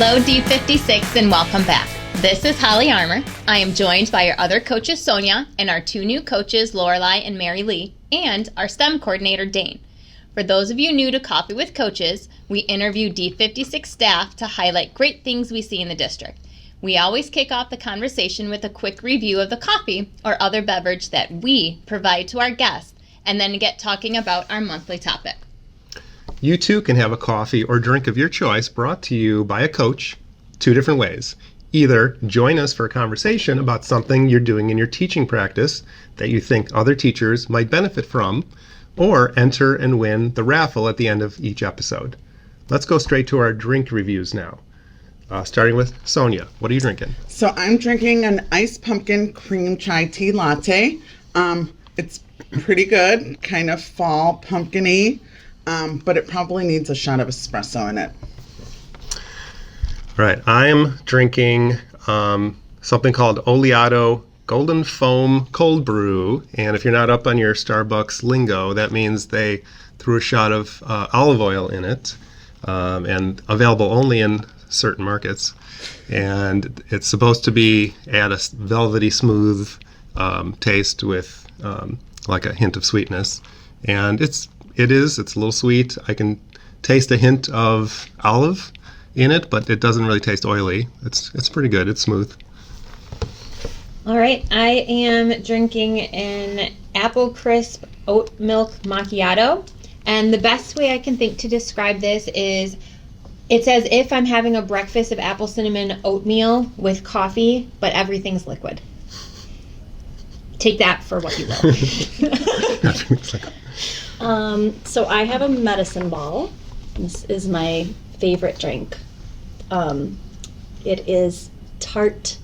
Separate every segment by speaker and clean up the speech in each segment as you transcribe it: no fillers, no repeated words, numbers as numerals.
Speaker 1: Hello, D56, and welcome back. This is Holly Armour. I am joined by our other coaches, Sonia, and our two new coaches, Lorelei and Mary Lee, and our STEM coordinator, Dane. For those of you new to Coffee with Coaches, we interview D56 staff to highlight great things we see in the district. We always kick off the conversation with a quick review of the coffee or other beverage that we provide to our guests, and then get talking about our monthly topic.
Speaker 2: You too can have a coffee or drink of your choice brought to you by a coach two different ways. Either join us for a conversation about something you're doing in your teaching practice that you think other teachers might benefit from, or enter and win the raffle at the end of each episode. Let's go straight to our drink reviews now. Starting with Sonia. What are you drinking?
Speaker 3: So I'm drinking an iced pumpkin cream chai tea latte. It's pretty good, kind of fall pumpkin-y. But it probably needs a shot of espresso in it.
Speaker 2: All right, I'm drinking something called Oleato Golden Foam Cold Brew. And if you're not up on your Starbucks lingo, that means they threw a shot of olive oil in it, and available only in certain markets. And it's supposed to be add a velvety smooth taste with like a hint of sweetness. And it's a little sweet. I can taste a hint of olive in it, but it doesn't really taste oily. It's pretty good. It's smooth.
Speaker 4: All right, I am drinking an apple crisp oat milk macchiato, and the best way I can think to describe this is it's as if I'm having a breakfast of apple cinnamon oatmeal with coffee, but everything's liquid. Take that for what you will.
Speaker 5: So I have a medicine ball. This is my favorite drink. It is tart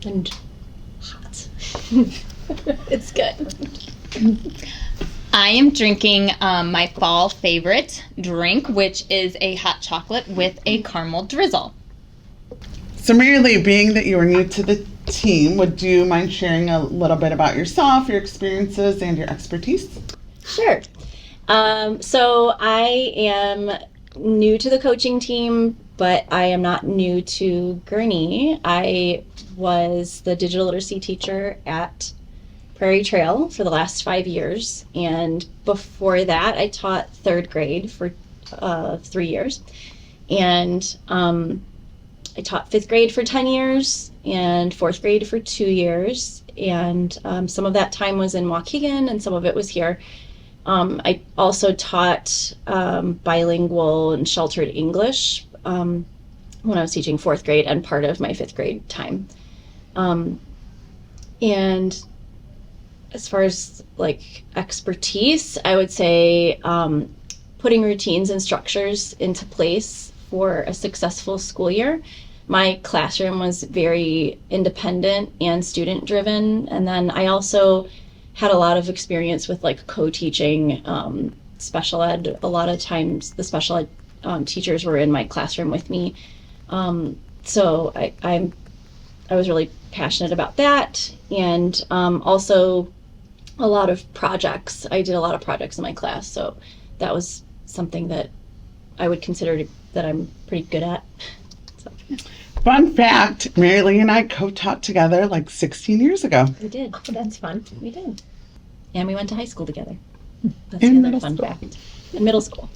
Speaker 5: and hot. It's good.
Speaker 1: I am drinking my fall favorite drink, which is a hot chocolate with a caramel drizzle.
Speaker 3: So Mary Lee, being that you are new to the team, would you mind sharing a little bit about yourself, your experiences, and your expertise?
Speaker 5: Sure. So I am new to the coaching team, but I am not new to Gurney. I was the digital literacy teacher at Prairie Trail for the last 5 years. And before that, I taught third grade for 3 years. And I taught fifth grade for 10 years and fourth grade for 2 years. And some of that time was in Waukegan and some of it was here. I also taught bilingual and sheltered English when I was teaching fourth grade and part of my fifth grade time. And as far as like expertise, I would say putting routines and structures into place for a successful school year. My classroom was very independent and student driven. And then I also had a lot of experience with like co-teaching special ed. A lot of times the special ed teachers were in my classroom with me. So I was really passionate about that. And also a lot of projects. I did a lot of projects in my class. So that was something that I would consider that I'm pretty good at. So.
Speaker 3: Fun fact, Mary Lee and I co-taught together like 16 years ago.
Speaker 5: We did.
Speaker 4: Oh, that's fun.
Speaker 5: We did. And we went to high school together. That's
Speaker 3: In
Speaker 5: another
Speaker 3: middle
Speaker 5: fun
Speaker 3: school.
Speaker 5: fact. In middle school.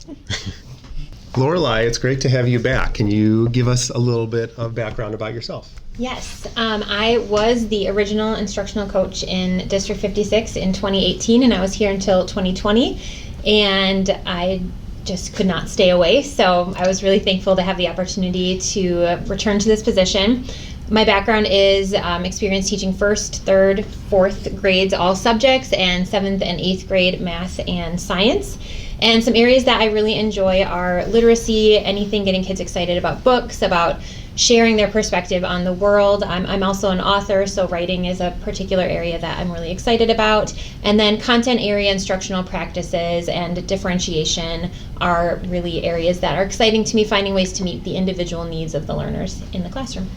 Speaker 2: Lorelei, it's great to have you back. Can you give us a little bit of background about yourself?
Speaker 4: Yes, I was the original instructional coach in District 56 in 2018, and I was here until 2020, and I just could not stay away, so I was really thankful to have the opportunity to return to this position. My background is experience teaching first, third, fourth grades, all subjects, and seventh and eighth grade math and science. And some areas that I really enjoy are literacy, anything getting kids excited about books, about sharing their perspective on the world. I'm also an author, so writing is a particular area that I'm really excited about. And then content area, instructional practices, and differentiation are really areas that are exciting to me, finding ways to meet the individual needs of the learners in the classroom.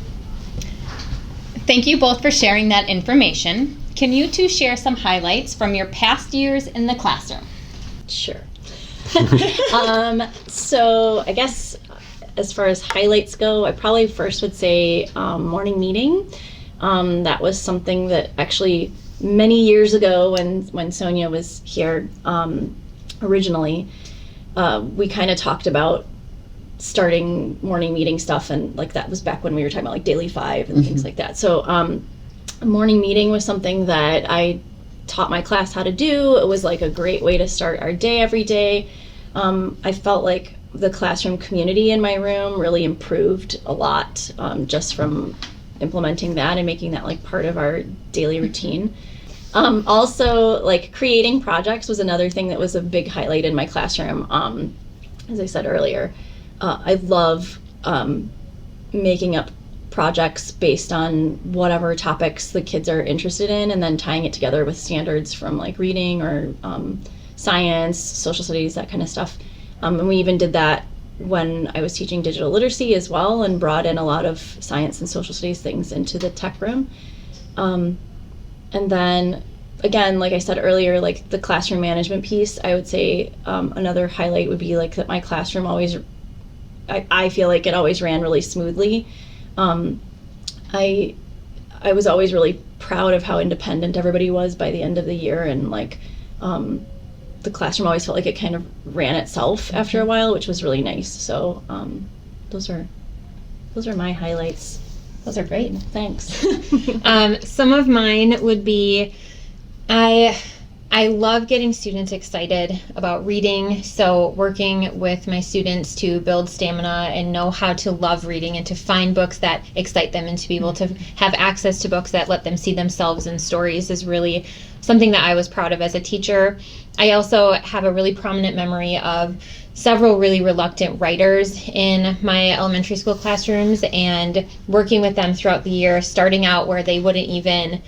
Speaker 1: Thank you both for sharing that information. Can you two share some highlights from your past years in the classroom?
Speaker 5: Sure. So I guess as far as highlights go, I probably first would say morning meeting. That was something that actually many years ago when Sonia was here originally, we kind of talked about starting morning meeting stuff, and like that was back when we were talking about like daily 5 and things like that. So morning meeting was something that I taught my class how to do. It was like a great way to start our day every day. I felt like the classroom community in my room really improved a lot just from implementing that and making that like part of our daily routine. Also, like creating projects was another thing that was a big highlight in my classroom. As I said earlier, I love making up projects based on whatever topics the kids are interested in, and then tying it together with standards from like reading or science, social studies, that kind of stuff. And we even did that when I was teaching digital literacy as well, and brought in a lot of science and social studies things into the tech room. And then again, like I said earlier, like the classroom management piece, I would say another highlight would be like that my classroom always, I feel like it always ran really smoothly. I was always really proud of how independent everybody was by the end of the year, and like the classroom always felt like it kind of ran itself after a while, which was really nice. So those are my highlights.
Speaker 4: Those are great.
Speaker 5: Thanks.
Speaker 4: Some of mine would be, I love getting students excited about reading, so working with my students to build stamina and know how to love reading and to find books that excite them and to be able to have access to books that let them see themselves in stories is really something that I was proud of as a teacher. I also have a really prominent memory of several really reluctant writers in my elementary school classrooms and working with them throughout the year, starting out where they wouldn't even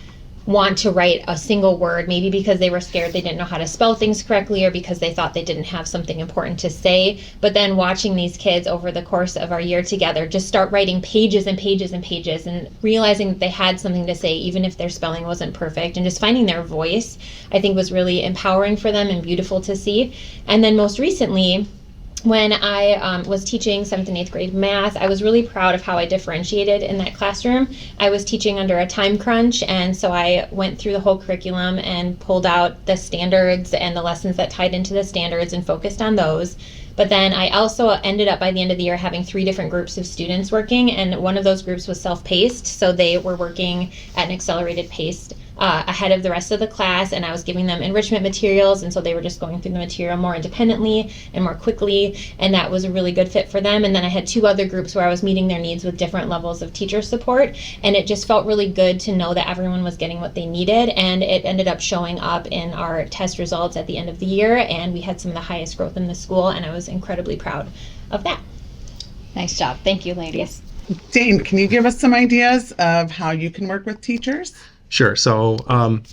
Speaker 4: want to write a single word, maybe because they were scared they didn't know how to spell things correctly or because they thought they didn't have something important to say. But then watching these kids over the course of our year together just start writing pages and pages and pages and realizing that they had something to say even if their spelling wasn't perfect, and just finding their voice, I think was really empowering for them and beautiful to see. And then most recently, when I was teaching 7th and 8th grade math, I was really proud of how I differentiated in that classroom. I was teaching under a time crunch, and so I went through the whole curriculum and pulled out the standards and the lessons that tied into the standards and focused on those. But then I also ended up by the end of the year having 3 different groups of students working, and one of those groups was self-paced, so they were working at an accelerated pace ahead of the rest of the class, and I was giving them enrichment materials, and so they were just going through the material more independently and more quickly, and that was a really good fit for them. And then I had 2 other groups where I was meeting their needs with different levels of teacher support, and it just felt really good to know that everyone was getting what they needed, and it ended up showing up in our test results at the end of the year, and we had some of the highest growth in the school, and I was incredibly proud of that.
Speaker 1: Nice job. Thank you, ladies.
Speaker 3: Dane, can you give us some ideas of how you can work with teachers?
Speaker 2: Sure. So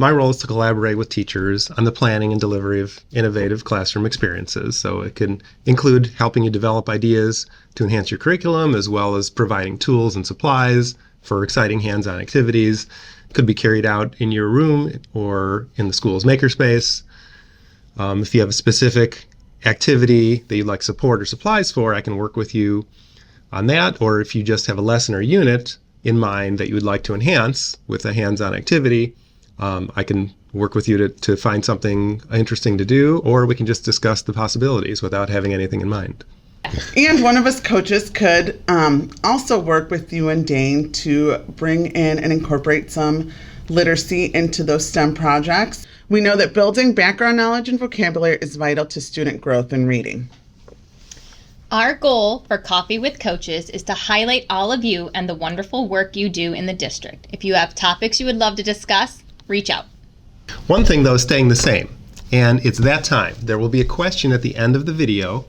Speaker 2: my role is to collaborate with teachers on the planning and delivery of innovative classroom experiences. So it can include helping you develop ideas to enhance your curriculum, as well as providing tools and supplies for exciting hands-on activities. It could be carried out in your room or in the school's makerspace. If you have a specific activity that you'd like support or supplies for, I can work with you on that. Or if you just have a lesson or unit in mind that you would like to enhance with a hands-on activity, I can work with you to find something interesting to do, or we can just discuss the possibilities without having anything in mind.
Speaker 3: And one of us coaches could also work with you and Dane to bring in and incorporate some literacy into those STEM projects. We know that building background knowledge and vocabulary is vital to student growth in reading.
Speaker 1: Our goal for Coffee with Coaches is to highlight all of you and the wonderful work you do in the district. If you have topics you would love to discuss, reach out.
Speaker 2: One thing, though, is staying the same, and it's that time. There will be a question at the end of the video,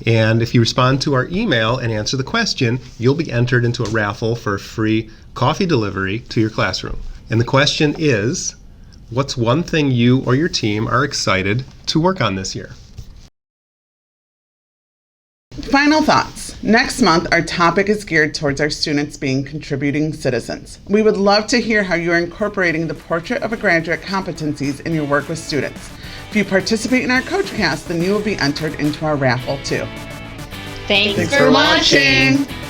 Speaker 2: and if you respond to our email and answer the question, you'll be entered into a raffle for a free coffee delivery to your classroom. And the question is, what's one thing you or your team are excited to work on this year?
Speaker 3: Final thoughts. Next month, our topic is geared towards our students being contributing citizens. We would love to hear how you are incorporating the Portrait of a Graduate competencies in your work with students. If you participate in our CoachCast, then you will be entered into our raffle too.
Speaker 1: Thanks
Speaker 3: Thanks
Speaker 1: for
Speaker 3: for
Speaker 1: watching.
Speaker 3: watching.